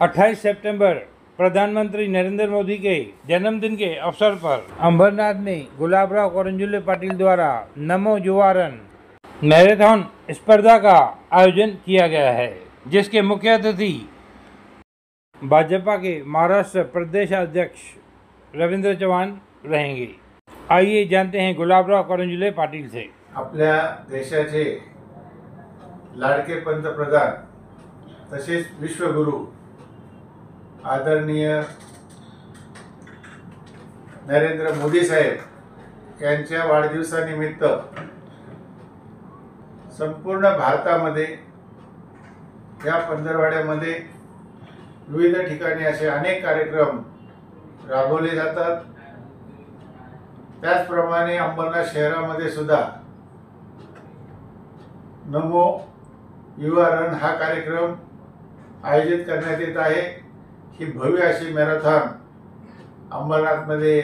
28 सितंबर प्रधानमंत्री नरेंद्र मोदी के जन्मदिन के अवसर पर अंबरनाथ में गुलाबराव करंजुले पाटिल द्वारा नमो युवारन मैराथन स्पर्धा का आयोजन किया गया है, जिसके मुख्य अतिथि भाजपा के महाराष्ट्र प्रदेश अध्यक्ष रवींद्र चव्हाण रहेंगे। आइए जानते हैं गुलाबराव करंजुले पाटिल से। आपल्या देशाचे लाडके पंतप्रधान तसेच विश्वगुरु आदरणीय नरेंद्र मोदी साहेब यांच्या वाढदिवसानिमित्त संपूर्ण भारतामध्ये या पंधरवाड्यामध्ये विविध ठिकाणी असे अनेक कार्यक्रम राबवले जातात। त्याचप्रमाणे अंबरनाथ शहरामध्ये सुद्धा नमो युवा रन हा कार्यक्रम आयोजित करण्यात येत आहे। ही भव्य अशी मॅरेथॉन अंबरनाथमध्ये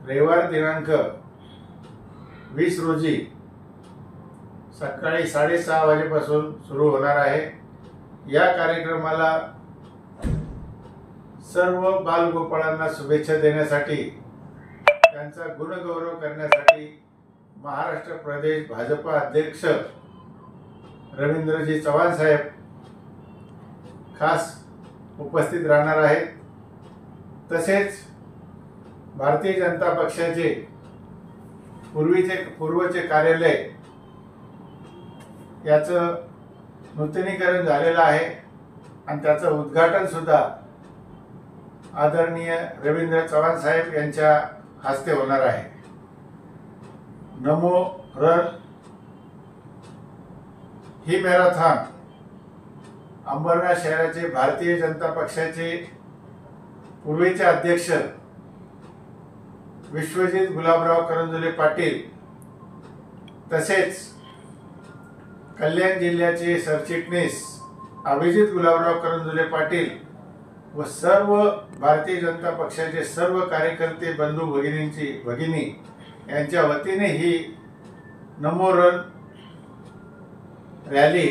रविवार दिनांक 20 रोजी सकाळी 6:30 वाजेपासून सुरू होणार आहे। या कार्यक्रमाला सर्व बालगोपाळांना शुभेच्छा देण्यासाठी, त्यांचा गुणगौरव करण्यासाठी महाराष्ट्र प्रदेश भाजपा अध्यक्ष रवींद्रजी चव्हाण साहेब खास उपस्थित राहणार आहेत। तसेच भारतीय जनता पक्षाचे पूर्वचे कार्यालय याचं नूतनीकरण झालेलं आहे आणि त्याचं उद्घाटन सुद्धा आदरणीय रवींद्र चव्हाण साहेब यांच्या हस्ते होणार आहे। नमो रन ही मॅरेथॉन अंबरनाथ शहराचे भारतीय जनता पक्षाचे पूर्वीचे अध्यक्ष विश्वजित गुलाबराव करंजुले पाटील तसेच कल्याण जिल्ह्याचे सरचिटणीस अभिजित गुलाबराव करंजुले पाटील व सर्व भारतीय जनता पक्षाचे सर्व कार्यकर्ते बंधू भगिनी यांच्या वतीने ही नमो रन रॅली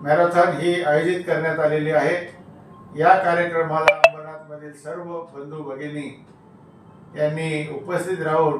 मॅरेथॉन ही आयोजित करण्यात आलेली आहे। या कार्यक्रमाला अंबरनाथमधील सर्व बंधू भगिनी यांनी उपस्थित राहून